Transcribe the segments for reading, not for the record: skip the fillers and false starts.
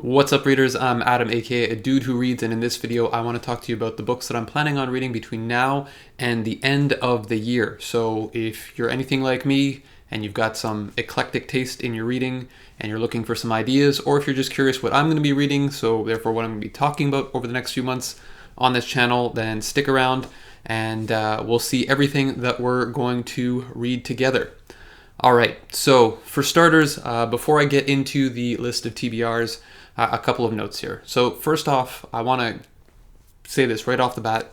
What's up, readers? I'm Adam, aka A Dude Who Reads, and in this video I want to talk to you about the books that I'm planning on reading between now and the end of the year. So if you're anything like me and you've got some eclectic taste in your reading and you're looking for some ideas, or if you're just curious what I'm going to be reading, so therefore what I'm going to be talking about over the next few months on this channel, then stick around and we'll see everything that we're going to read together. Alright, so for starters, before I get into the list of TBRs, a couple of notes here. So first off, I want to say this right off the bat.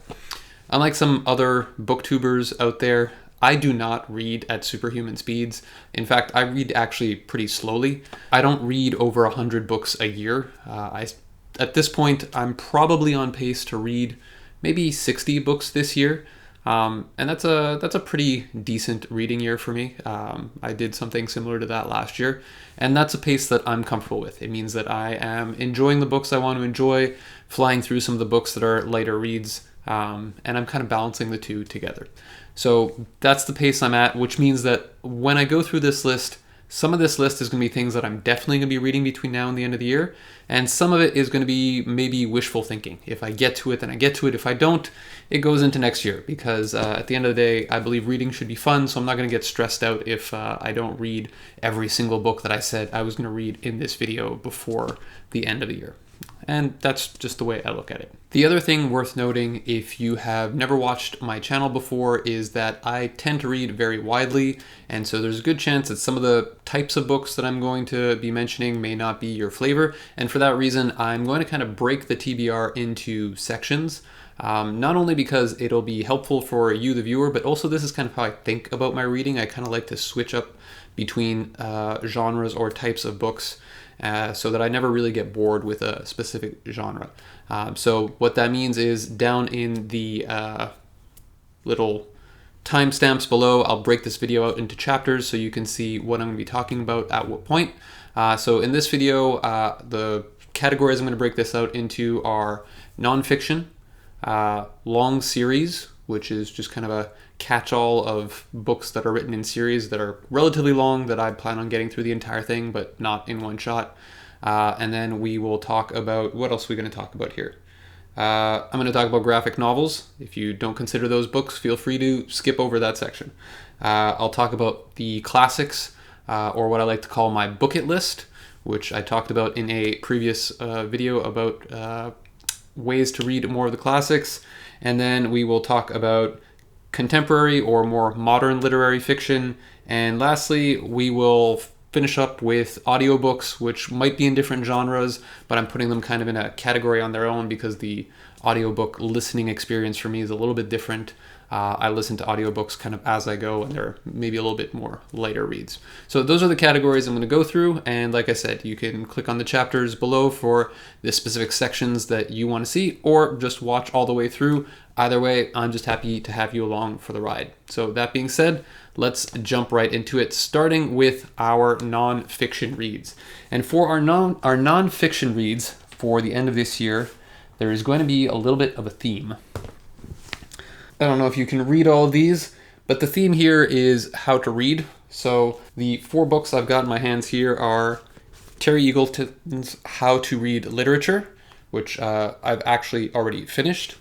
Unlike some other booktubers out there, I do not read at superhuman speeds. In fact, I read actually pretty slowly. I don't read over 100 books a year. At this point, I'm probably on pace to read maybe 60 books this year. And that's a pretty decent reading year for me. I did something similar to that last year, and that's a pace that I'm comfortable with. It means that I am enjoying the books I want to enjoy, flying through some of the books that are lighter reads, and I'm kind of balancing the two together. So that's the pace I'm at, which means that when I go through this list, some of this list is going to be things that I'm definitely going to be reading between now and the end of the year, and some of it is going to be maybe wishful thinking. If I get to it, then I get to it. If I don't, it goes into next year, because at the end of the day, I believe reading should be fun, so I'm not going to get stressed out if I don't read every single book that I said I was going to read in this video before the end of the year. And that's just the way I look at it. The other thing worth noting, if you have never watched my channel before, is that I tend to read very widely, and so there's a good chance that some of the types of books that I'm going to be mentioning may not be your flavor, and for that reason I'm going to kind of break the TBR into sections, not only because it'll be helpful for you, the viewer, but also this is kind of how I think about my reading. I kind of like to switch up between genres or types of books, so that I never really get bored with a specific genre. So what that means is down in the little timestamps below, I'll break this video out into chapters so you can see what I'm going to be talking about at what point. So in this video, the categories I'm going to break this out into are nonfiction, long series, which is just kind of a catch-all of books that are written in series that are relatively long that I plan on getting through the entire thing, but not in one shot. And then we will talk about, what else are we going to talk about here? I'm going to talk about graphic novels. If you don't consider those books, feel free to skip over that section. I'll talk about the classics, or what I like to call my Booket list, which I talked about in a previous video about ways to read more of the classics. And then we will talk about contemporary or more modern literary fiction. And lastly, we will finish up with audiobooks, which might be in different genres, but I'm putting them kind of in a category on their own because the audiobook listening experience for me is a little bit different. I listen to audiobooks kind of as I go, and they're maybe a little bit more lighter reads. So those are the categories I'm going to go through, and like I said, you can click on the chapters below for the specific sections that you want to see, or just watch all the way through. Either way, I'm just happy to have you along for the ride. So that being said, let's jump right into it, starting with our nonfiction reads. And for our nonfiction reads for the end of this year, there is going to be a little bit of a theme. I don't know if you can read all of these, but the theme here is how to read. So the 4 books I've got in my hands here are Terry Eagleton's How to Read Literature, which I've actually already finished.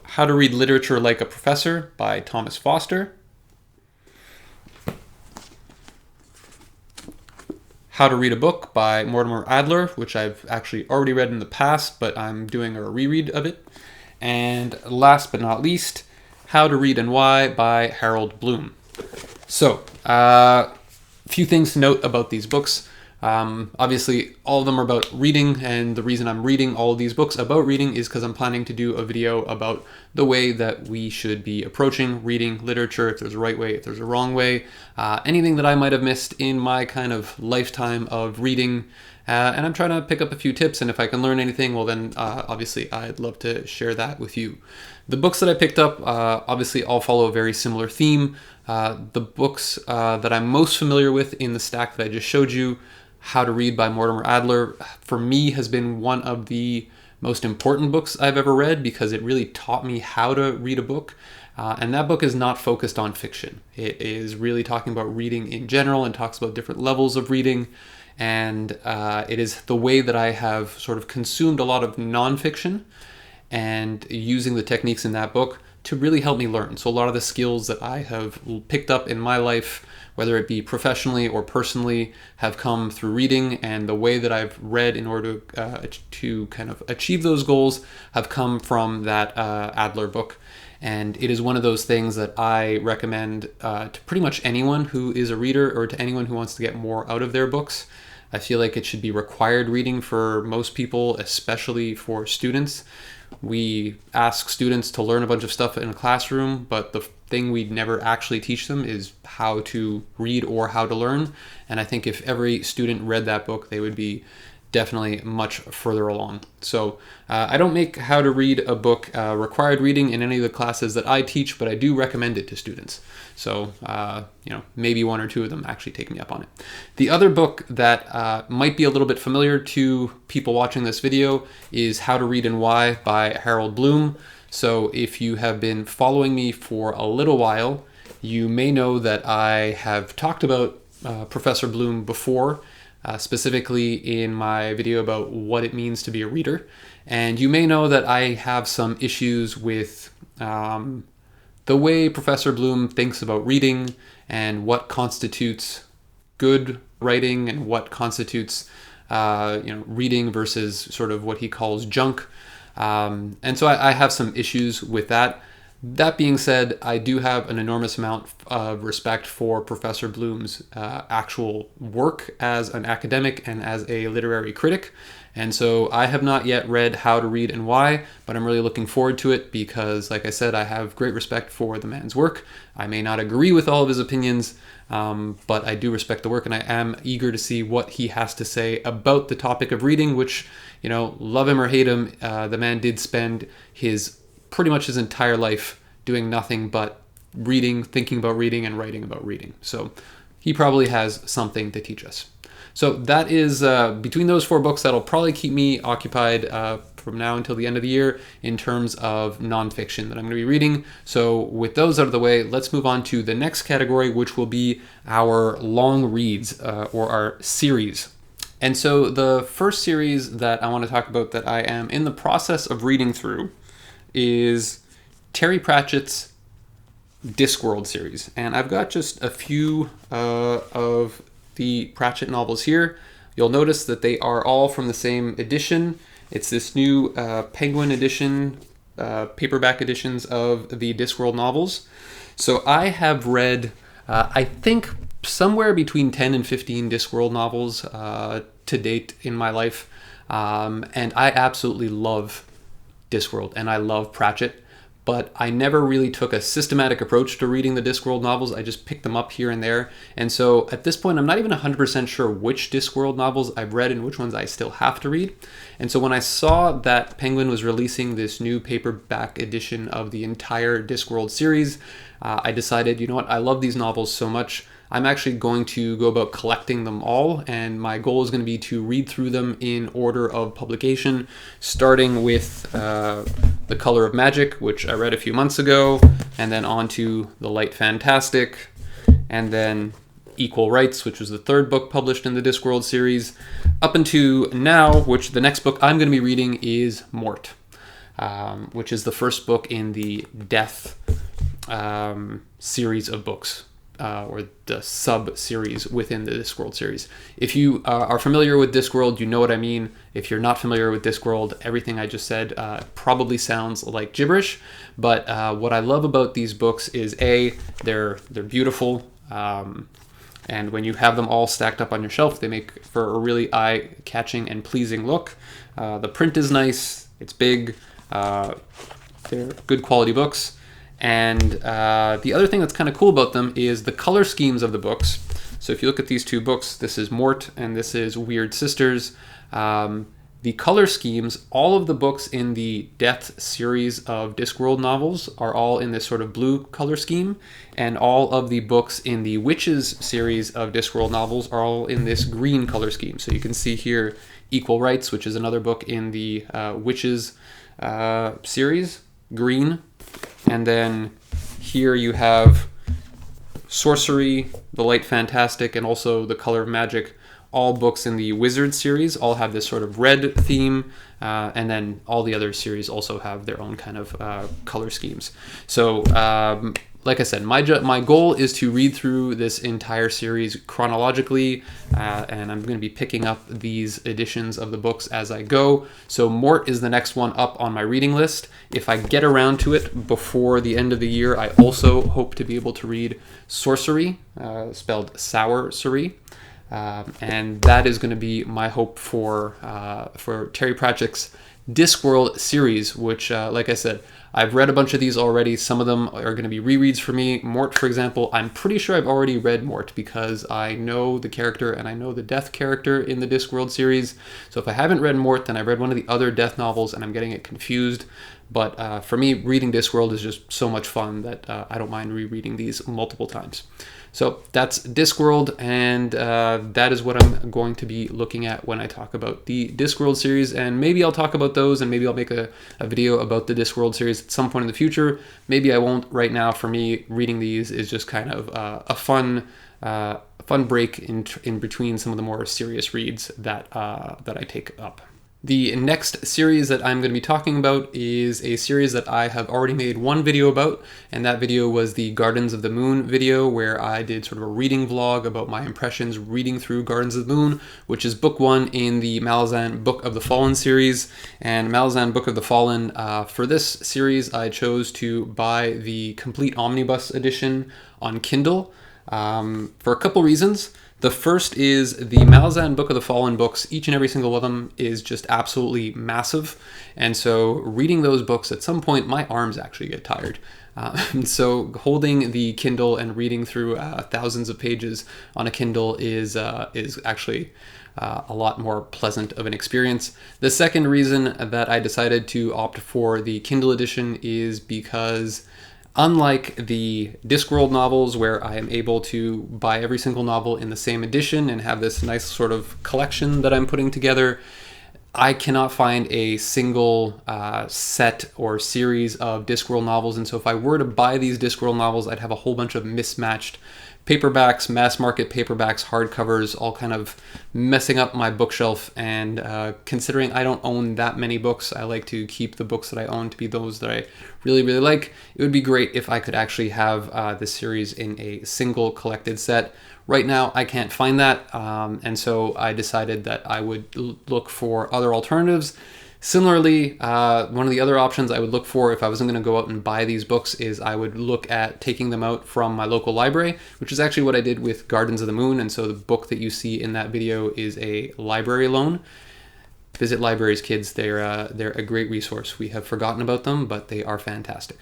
How to Read Literature Like a Professor by Thomas Foster. How to Read a Book by Mortimer Adler, which I've actually already read in the past, but I'm doing a reread of it. And last but not least, How to Read and Why by Harold Bloom. So, a few things to note about these books. Obviously, all of them are about reading, and the reason I'm reading all of these books about reading is because I'm planning to do a video about the way that we should be approaching reading literature, if there's a right way, if there's a wrong way, anything that I might have missed in my kind of lifetime of reading, and I'm trying to pick up a few tips, and if I can learn anything, well then obviously I'd love to share that with you. The books that I picked up obviously all follow a very similar theme. The books that I'm most familiar with in the stack that I just showed you, How to Read by Mortimer Adler, for me has been one of the most important books I've ever read because it really taught me how to read a book. And that book is not focused on fiction. It is really talking about reading in general and talks about different levels of reading. And it is the way that I have sort of consumed a lot of nonfiction and using the techniques in that book to really help me learn. So a lot of the skills that I have picked up in my life, whether it be professionally or personally, have come through reading, and the way that I've read in order to kind of achieve those goals have come from that Adler book. And it is one of those things that I recommend to pretty much anyone who is a reader or to anyone who wants to get more out of their books. I feel like it should be required reading for most people, especially for students. We ask students to learn a bunch of stuff in a classroom, but the thing we never actually teach them is how to read or how to learn. And I think if every student read that book, they would be definitely much further along. So I don't make how to read a book required reading in any of the classes that I teach, but I do recommend it to students. So maybe one or two of them actually take me up on it. The other book that might be a little bit familiar to people watching this video is How to Read and Why by Harold Bloom. So if you have been following me for a little while, you may know that I have talked about Professor Bloom before, specifically in my video about what it means to be a reader. And you may know that I have some issues with the way Professor Bloom thinks about reading and what constitutes good writing and what constitutes reading versus sort of what he calls junk. And so I have some issues with that. That being said, I do have an enormous amount of respect for Professor Bloom's actual work as an academic and as a literary critic. And so I have not yet read How to Read and Why, but I'm really looking forward to it because, like I said, I have great respect for the man's work. I may not agree with all of his opinions, but I do respect the work, and I am eager to see what he has to say about the topic of reading, which, love him or hate him, the man did spend pretty much his entire life doing nothing but reading, thinking about reading, and writing about reading. So he probably has something to teach us. So that is, between those four books, that'll probably keep me occupied from now until the end of the year in terms of nonfiction that I'm going to be reading. So with those out of the way, let's move on to the next category, which will be our long reads or our series. And so the first series that I want to talk about that I am in the process of reading through is Terry Pratchett's Discworld series. And I've got just a few of the Pratchett novels here. You'll notice that they are all from the same edition. It's this new Penguin edition, paperback editions of the Discworld novels. So I have read, I think, somewhere between 10 and 15 Discworld novels to date in my life. And I absolutely love Discworld, and I love Pratchett, but I never really took a systematic approach to reading the Discworld novels. I just picked them up here and there. And so at this point, I'm not even 100% sure which Discworld novels I've read and which ones I still have to read. And so when I saw that Penguin was releasing this new paperback edition of the entire Discworld series, I decided, you know what, I love these novels so much, I'm actually going to go about collecting them all, and my goal is going to be to read through them in order of publication, starting with The Color of Magic, which I read a few months ago, and then on to The Light Fantastic, and then Equal Rights, which was the third book published in the Discworld series, up into now, which the next book I'm going to be reading is Mort, which is the first book in the Death series of books. Or the sub-series within the Discworld series. If you are familiar with Discworld, you know what I mean. If you're not familiar with Discworld, everything I just said probably sounds like gibberish. But what I love about these books is they're beautiful, and when you have them all stacked up on your shelf, they make for a really eye-catching and pleasing look. The print is nice. It's big. They're good quality books. And the other thing that's kind of cool about them is the color schemes of the books. So if you look at these two books, this is Mort and this is Weird Sisters. The color schemes, all of the books in the Death series of Discworld novels are all in this sort of blue color scheme. And all of the books in the Witches series of Discworld novels are all in this green color scheme. So you can see here Equal Rights, which is another book in the Witches series, green. And then here you have Sorcery, The Light Fantastic, and also The Color of Magic. All books in the Wizard series all have this sort of red theme, and then all the other series also have their own kind of color schemes. So, like I said, my goal is to read through this entire series chronologically, and I'm going to be picking up these editions of the books as I go. So Mort is the next one up on my reading list. If I get around to it before the end of the year, I also hope to be able to read Sorcery, spelled Sour-cery. And that is going to be my hope for Terry Pratchett's Discworld series, which, like I said, I've read a bunch of these already. Some of them are going to be rereads for me. Mort, for example, I'm pretty sure I've already read Mort because I know the character and I know the Death character in the Discworld series. So if I haven't read Mort, then I've read one of the other Death novels and I'm getting it confused. But for me, reading Discworld is just so much fun that I don't mind rereading these multiple times. So that's Discworld, and that is what I'm going to be looking at when I talk about the Discworld series. And maybe I'll talk about those, and maybe I'll make a video about the Discworld series at some point in the future. Maybe I won't right now. For me, reading these is just kind of a fun break in between some of the more serious reads that I take up. The next series that I'm going to be talking about is a series that I have already made one video about, and that video was the Gardens of the Moon video, where I did sort of a reading vlog about my impressions reading through Gardens of the Moon, which is book 1 in the Malazan Book of the Fallen series. And Malazan Book of the Fallen, for this series, I chose to buy the complete omnibus edition on Kindle for a couple reasons. The first is the Malazan Book of the Fallen books. Each and every single one of them is just absolutely massive. And so reading those books, at some point, my arms actually get tired. So holding the Kindle and reading through thousands of pages on a Kindle is actually a lot more pleasant of an experience. The second reason that I decided to opt for the Kindle edition is because, unlike the Discworld novels, where I am able to buy every single novel in the same edition and have this nice sort of collection that I'm putting together, I cannot find a single set or series of Discworld novels. And so if I were to buy these Discworld novels, I'd have a whole bunch of mismatched paperbacks, mass market paperbacks, hardcovers, all kind of messing up my bookshelf. And considering I don't own that many books, I like to keep the books that I own to be those that I really, really like. It would be great if I could actually have this series in a single collected set. Right now, I can't find that, and so I decided that I would look for other alternatives. Similarly, one of the other options I would look for if I wasn't going to go out and buy these books is I would look at taking them out from my local library, which is actually what I did with Gardens of the Moon. And so the book that you see in that video is a library loan. Visit libraries, kids. They're a great resource. We have forgotten about them, but they are fantastic.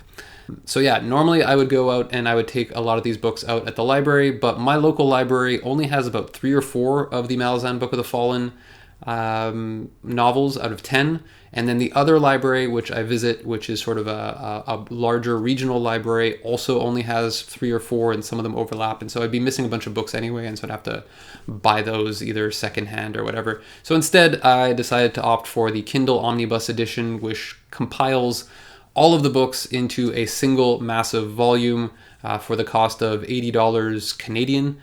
So yeah, normally I would go out and I would take a lot of these books out at the library, but my local library only has about 3 or 4 of the Malazan Book of the Fallen novels out of 10. And then the other library, which I visit, which is sort of a larger regional library, also only has 3 or 4, and some of them overlap. And so I'd be missing a bunch of books anyway, and so I'd have to buy those either secondhand or whatever. So instead, I decided to opt for the Kindle Omnibus Edition, which compiles all of the books into a single massive volume for the cost of $80 Canadian,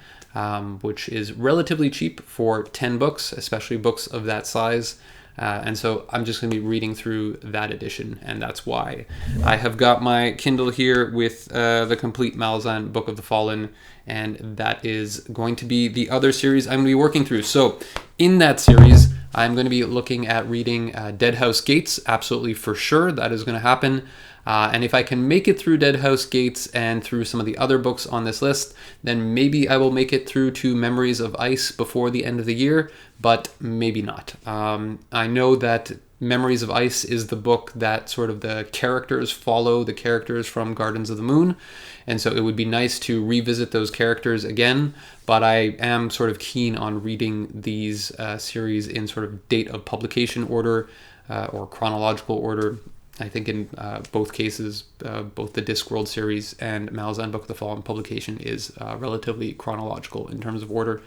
which is relatively cheap for 10 books, especially books of that size. And so I'm just going to be reading through that edition, and that's why I have got my Kindle here with the complete Malazan Book of the Fallen, and that is going to be the other series I'm going to be working through. So in that series, I'm going to be looking at reading Dead House Gates, absolutely for sure. That is going to happen. And if I can make it through Dead House Gates and through some of the other books on this list, then maybe I will make it through to Memories of Ice before the end of the year, but maybe not. I know that Memories of Ice is the book that sort of the characters follow the characters from Gardens of the Moon, and so it would be nice to revisit those characters again, but I am sort of keen on reading these series in sort of date of publication order or chronological order. I think in both cases, both the Discworld series and Malazan Book of the Fallen publication is relatively chronological in terms of order.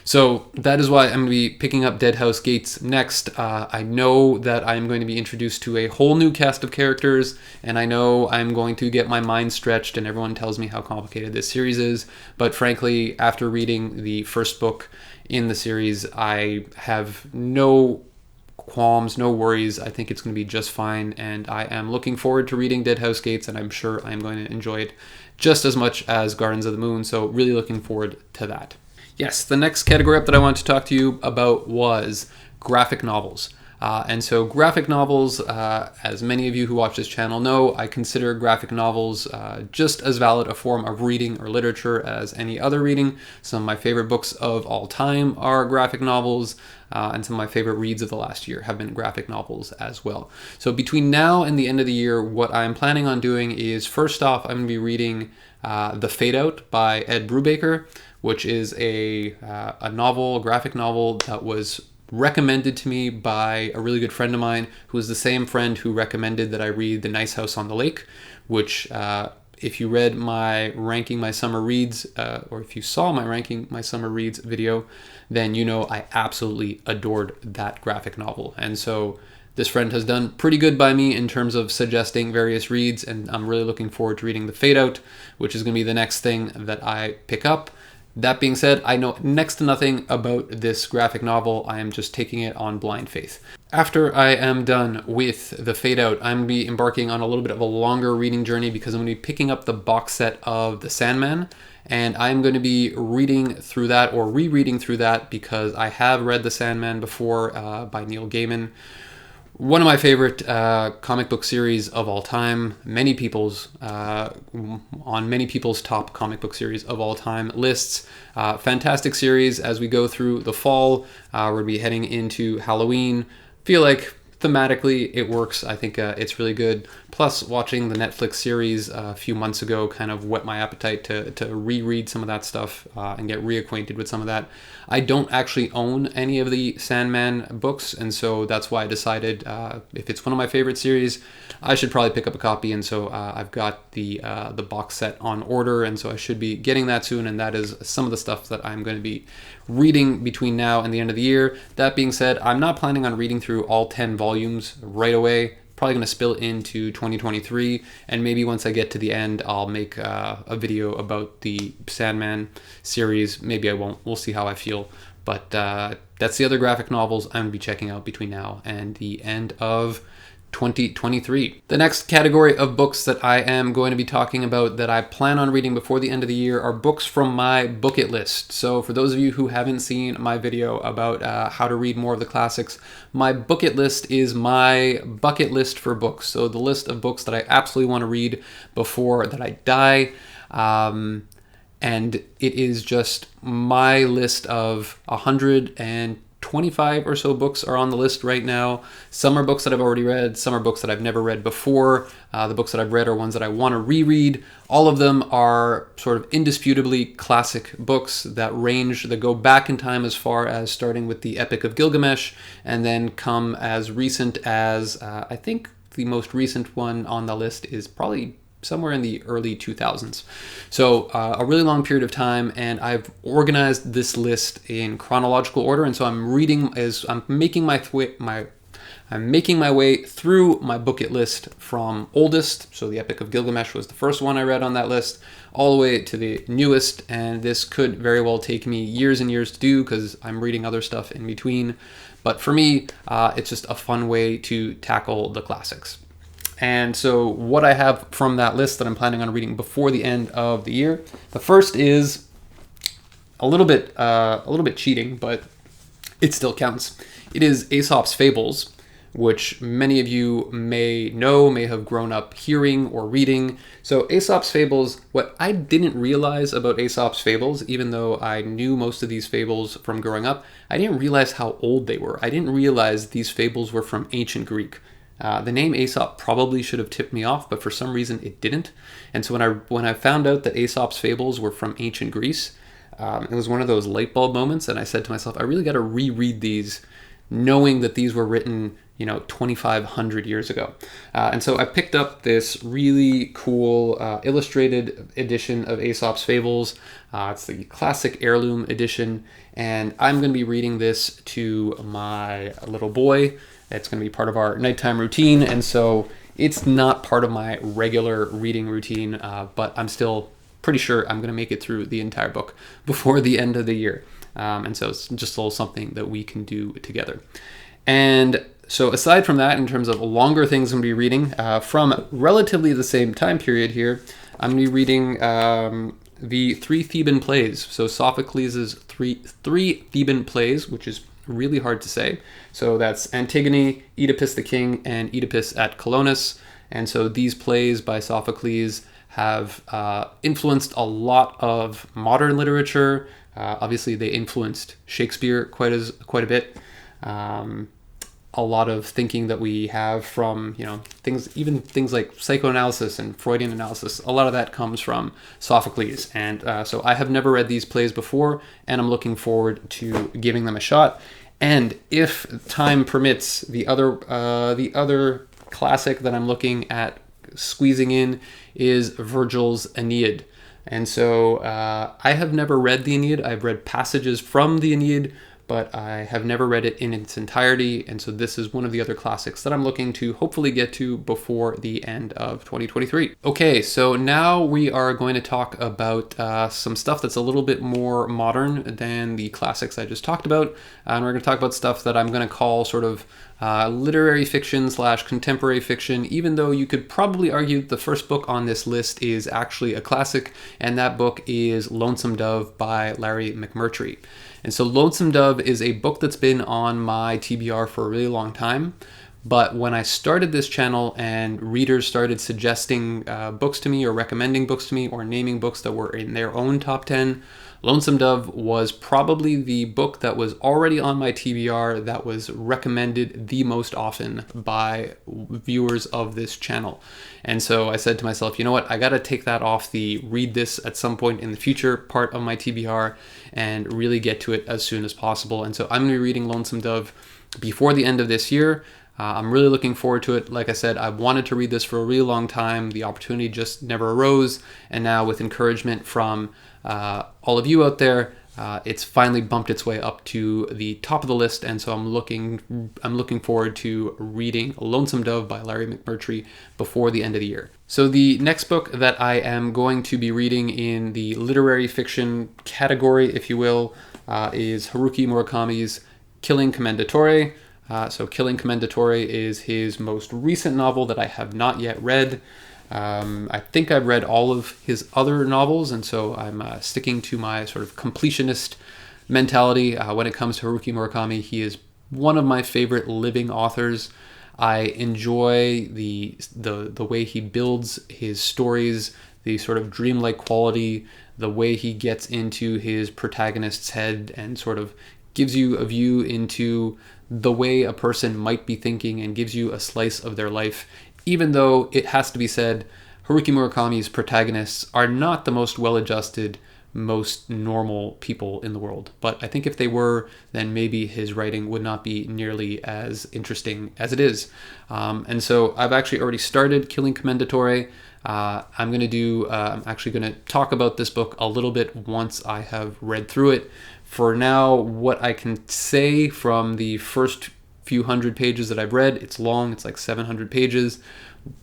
So that is why I'm going to be picking up Dead House Gates next. I know that I'm going to be introduced to a whole new cast of characters, and I know I'm going to get my mind stretched, and everyone tells me how complicated this series is. But frankly, after reading the first book in the series, I have no qualms, no worries. I think it's going to be just fine, and I am looking forward to reading Dead House Gates, and I'm sure I'm going to enjoy it just as much as Gardens of the Moon, so really looking forward to that. Yes, the next category up that I want to talk to you about was graphic novels. And so graphic novels, as many of you who watch this channel know, I consider graphic novels just as valid a form of reading or literature as any other reading. Some of my favorite books of all time are graphic novels, and some of my favorite reads of the last year have been graphic novels as well. So between now and the end of the year, what I'm planning on doing is, first off, I'm going to be reading The Fade Out by Ed Brubaker, which is a novel, a graphic novel that was recommended to me by a really good friend of mine, who is the same friend who recommended that I read The Nice House on the Lake, which if you read my Ranking My Summer Reads, or if you saw my Ranking My Summer Reads video, then you know I absolutely adored that graphic novel. And so this friend has done pretty good by me in terms of suggesting various reads, and I'm really looking forward to reading The Fade Out, which is going to be the next thing that I pick up. That being said, I know next to nothing about this graphic novel. I am just taking it on blind faith. After I am done with The Fade Out, I'm going to be embarking on a little bit of a longer reading journey, because I'm going to be picking up the box set of The Sandman, and I'm going to be reading through that, or rereading through that, because I have read The Sandman before by Neil Gaiman. One of my favorite comic book series of all time. Many people's on many people's top comic book series of all time lists. Fantastic series as we go through the fall. We're gonna be heading into Halloween. Feel like thematically it works. I think it's really good. Plus, watching the Netflix series a few months ago kind of whet my appetite to reread some of that stuff and get reacquainted with some of that. I don't actually own any of the Sandman books, and so that's why I decided if it's one of my favorite series, I should probably pick up a copy. And so I've got the box set on order, and so I should be getting that soon. And that is some of the stuff that I'm going to be reading between now and the end of the year. That being said, I'm not planning on reading through all 10 volumes right away. Probably going to spill into 2023, and maybe once I get to the end, I'll make a video about the Sandman series. Maybe I won't. We'll see how I feel. But that's the other graphic novels I'm going to be checking out between now and the end of 2023. The next category of books that I am going to be talking about that I plan on reading before the end of the year are books from my Booket list. So for those of you who haven't seen my video about how to read more of the classics, my Booket list is my bucket list for books. So the list of books that I absolutely want to read before that I die. And it is just my list of 125 or so books are on the list right now. Some are books that I've already read, some are books that I've never read before. The books that I've read are ones that I want to reread. All of them are sort of indisputably classic books that go back in time as far as starting with the Epic of Gilgamesh, and then come as recent as, I think the most recent one on the list is probably somewhere in the early 2000s. So a really long period of time, and I've organized this list in chronological order, and so I'm making my way through my Booket list from oldest, so the Epic of Gilgamesh was the first one I read on that list, all the way to the newest, and this could very well take me years and years to do because I'm reading other stuff in between. But for me, it's just a fun way to tackle the classics. And so what I have from that list that I'm planning on reading before the end of the year, the first is a little bit cheating, but it still counts. It is Aesop's Fables, which many of you may know, may have grown up hearing or reading. So Aesop's Fables, what I didn't realize about Aesop's Fables, even though I knew most of these fables from growing up, I didn't realize how old they were. I didn't realize these fables were from ancient Greek. The name Aesop probably should have tipped me off, but for some reason it didn't. And so when I found out that Aesop's Fables were from ancient Greece, it was one of those light bulb moments, and I said to myself, I really got to reread these, knowing that these were written, 2,500 years ago. And so I picked up this really cool illustrated edition of Aesop's Fables. It's the classic heirloom edition, and I'm going to be reading this to my little boy. It's going to be part of our nighttime routine, and so it's not part of my regular reading routine, but I'm still pretty sure I'm going to make it through the entire book before the end of the year. And so it's just a little something that we can do together. And so aside from that, in terms of longer things I'm going to be reading, from relatively the same time period here, I'm going to be reading the three Theban plays. So Sophocles' three Theban plays, which is really hard to say. So that's Antigone, Oedipus the King, and Oedipus at Colonus. And so these plays by Sophocles have influenced a lot of modern literature. Obviously, they influenced Shakespeare quite a bit. A lot of thinking that we have from things like psychoanalysis and Freudian analysis, a lot of that comes from Sophocles. And so I have never read these plays before, and I'm looking forward to giving them a shot. And if time permits, the other classic that I'm looking at squeezing in is Virgil's Aeneid. And so I have never read the Aeneid. I've read passages from the Aeneid, but I have never read it in its entirety. And so this is one of the other classics that I'm looking to hopefully get to before the end of 2023. Okay, so now we are going to talk about some stuff that's a little bit more modern than the classics I just talked about. And we're going to talk about stuff that I'm going to call sort of literary fiction / contemporary fiction, even though you could probably argue the first book on this list is actually a classic, and that book is Lonesome Dove by Larry McMurtry. And so Lonesome Dove is a book that's been on my TBR for a really long time. But when I started this channel and readers started suggesting books to me or recommending books to me or naming books that were in their own top 10, Lonesome Dove was probably the book that was already on my TBR that was recommended the most often by viewers of this channel. And so I said to myself, you know what, I got to take that off the read this at some point in the future part of my TBR and really get to it as soon as possible. And so I'm going to be reading Lonesome Dove before the end of this year. I'm really looking forward to it. Like I said, I wanted to read this for a really long time. The opportunity just never arose. And now with encouragement from all of you out there, it's finally bumped its way up to the top of the list. And so I'm looking forward to reading Lonesome Dove by Larry McMurtry before the end of the year. So the next book that I am going to be reading in the literary fiction category, if you will, is Haruki Murakami's Killing Commendatore. So Killing Commendatore is his most recent novel that I have not yet read. I think I've read all of his other novels, and so I'm sticking to my sort of completionist mentality when it comes to Haruki Murakami. He is one of my favorite living authors. I enjoy the way he builds his stories, the sort of dreamlike quality, the way he gets into his protagonist's head and sort of gives you a view into the way a person might be thinking and gives you a slice of their life, even though it has to be said, Haruki Murakami's protagonists are not the most well-adjusted, most normal people in the world. But I think if they were, then maybe his writing would not be nearly as interesting as it is. And so I've actually already started Killing Commendatore. I'm actually going to talk about this book a little bit once I have read through it. For now, what I can say from the first few hundred pages that I've read, it's long, it's like 700 pages.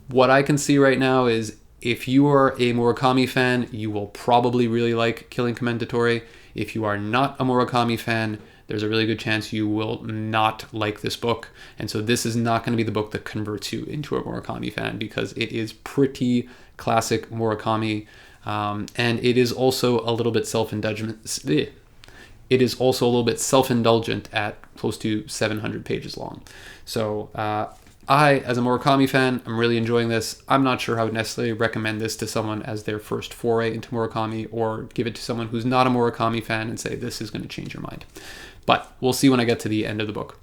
What I can see right now is if you are a Murakami fan, you will probably really like Killing Commendatore. If you are not a Murakami fan, there's a really good chance you will not like this book. And so this is not going to be the book that converts you into a Murakami fan, because it is pretty classic Murakami. And it is also a little bit self-indulgent. It is also a little bit self-indulgent at close to 700 pages long. So I, as a Murakami fan, I'm really enjoying this. I'm not sure I would necessarily recommend this to someone as their first foray into Murakami, or give it to someone who's not a Murakami fan and say this is going to change your mind. But we'll see when I get to the end of the book.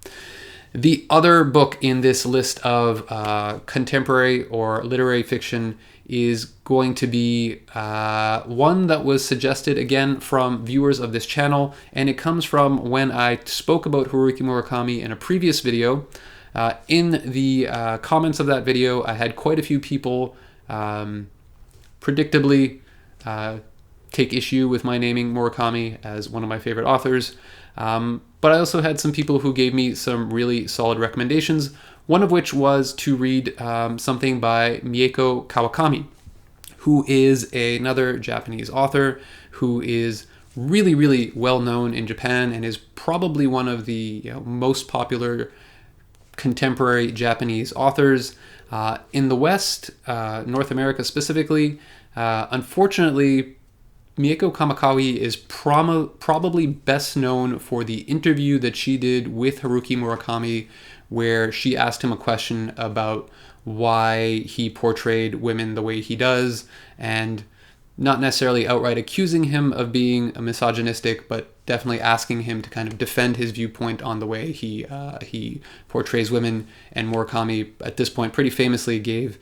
The other book in this list of contemporary or literary fiction is going to be one that was suggested again from viewers of this channel, and it comes from when I spoke about Haruki Murakami in a previous video. In the comments of that video, I had quite a few people predictably take issue with my naming Murakami as one of my favorite authors. But I also had some people who gave me some really solid recommendations, one of which was to read something by Mieko Kawakami, who is another Japanese author who is really, really well known in Japan and is probably one of the most popular contemporary Japanese authors in the West, North America specifically. Unfortunately, Mieko Kamakawi is probably best known for the interview that she did with Haruki Murakami, where she asked him a question about why he portrayed women the way he does, and not necessarily outright accusing him of being a misogynistic, but definitely asking him to kind of defend his viewpoint on the way he portrays women. And Murakami, at this point, pretty famously gave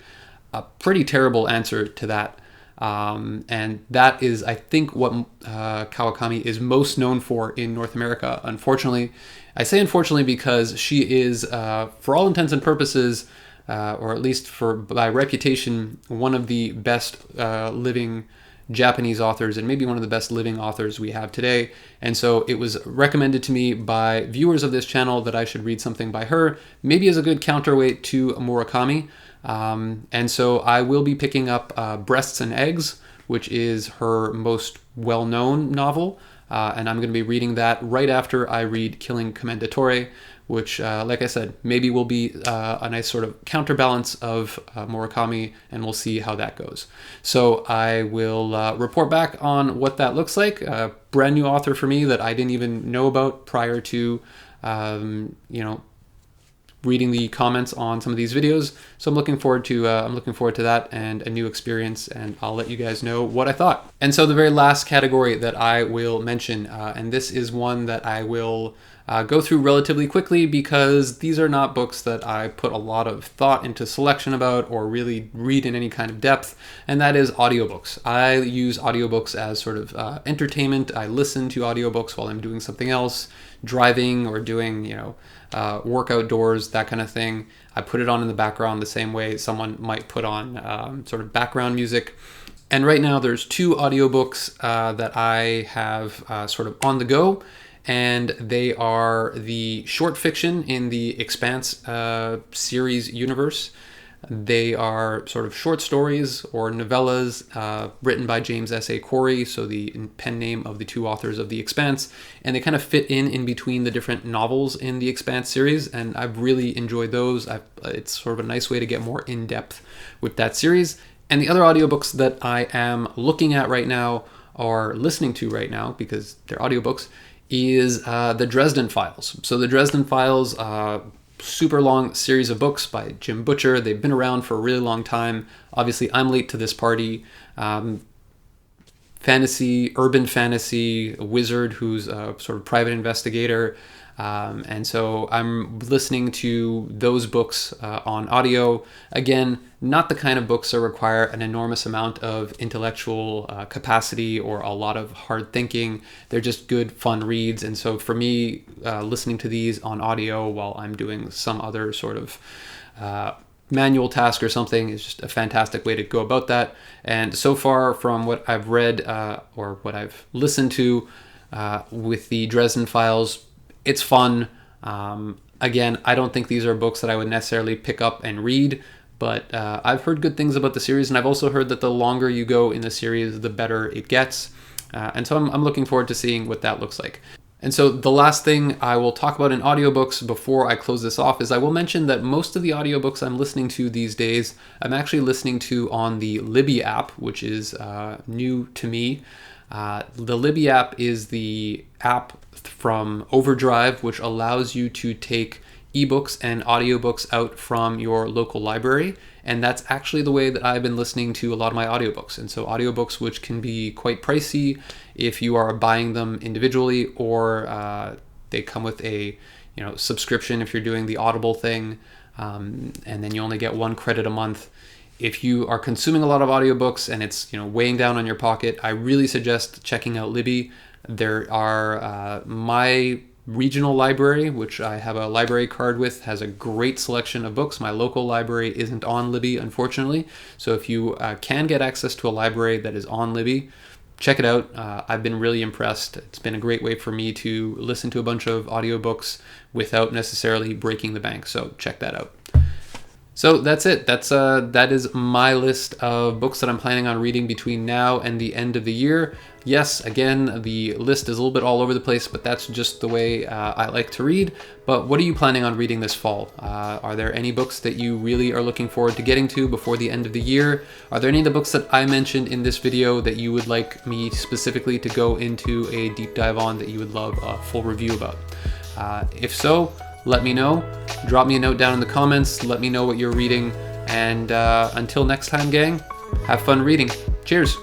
a pretty terrible answer to that. And that is, I think, what Kawakami is most known for in North America. Unfortunately, I say unfortunately because she is, for all intents and purposes, or at least by reputation, one of the best living Japanese authors, and maybe one of the best living authors we have today. And so it was recommended to me by viewers of this channel that I should read something by her, maybe as a good counterweight to Murakami. And so I will be picking up Breasts and Eggs, which is her most well-known novel. And I'm going to be reading that right after I read Killing Commendatore, which, like I said, maybe will be a nice sort of counterbalance of Murakami, and we'll see how that goes. So I will report back on what that looks like. A brand new author for me that I didn't even know about prior to, reading the comments on some of these videos. So I'm looking forward to that and a new experience, and I'll let you guys know what I thought. And so the very last category that I will mention, and this is one that I will go through relatively quickly because these are not books that I put a lot of thought into selection about or really read in any kind of depth, and that is audiobooks. I use audiobooks as sort of entertainment. I listen to audiobooks while I'm doing something else, driving or doing, work outdoors, that kind of thing. I put it on in the background the same way someone might put on sort of background music. And right now there's two audiobooks that I have sort of on the go, and they are the short fiction in the Expanse series universe. They are sort of short stories or novellas written by James S.A. Corey, so the pen name of the two authors of The Expanse, and they kind of fit in between the different novels in the Expanse series, and I've really enjoyed those. It's sort of a nice way to get more in-depth with that series. And the other audiobooks that I am looking at right now, or listening to right now, because they're audiobooks, is the Dresden Files. So the Dresden Files, super long series of books by Jim Butcher. They've been around for a really long time. Obviously, I'm late to this party. Fantasy, urban fantasy, a wizard who's a sort of private investigator. And so I'm listening to those books on audio. Again, not the kind of books that require an enormous amount of intellectual capacity or a lot of hard thinking. They're just good, fun reads. And so for me, listening to these on audio while I'm doing some other sort of manual task or something is just a fantastic way to go about that. And so far from what I've read or what I've listened to with the Dresden Files, it's fun. Again, I don't think these are books that I would necessarily pick up and read, but I've heard good things about the series, and I've also heard that the longer you go in the series, the better it gets. And so I'm looking forward to seeing what that looks like. And so the last thing I will talk about in audiobooks before I close this off is I will mention that most of the audiobooks I'm listening to these days, I'm actually listening to on the Libby app, which is new to me. The Libby app is the app from Overdrive, which allows you to take ebooks and audiobooks out from your local library. And that's actually the way that I've been listening to a lot of my audiobooks. And so audiobooks, which can be quite pricey if you are buying them individually, or they come with a subscription if you're doing the Audible thing, and then you only get 1 credit a month. If you are consuming a lot of audiobooks and it's weighing down on your pocket, I really suggest checking out Libby. There are my regional library, which I have a library card with, has a great selection of books. My local library isn't on Libby, unfortunately. So if you can get access to a library that is on Libby, check it out. I've been really impressed. It's been a great way for me to listen to a bunch of audiobooks without necessarily breaking the bank. So check that out. So that's it. That is my list of books that I'm planning on reading between now and the end of the year. Yes, again, the list is a little bit all over the place, but that's just the way I like to read. But what are you planning on reading this fall? Are there any books that you really are looking forward to getting to before the end of the year? Are there any of the books that I mentioned in this video that you would like me specifically to go into a deep dive on that you would love a full review about? If so, let me know. Drop me a note down in the comments. Let me know what you're reading. And until next time, gang, have fun reading. Cheers.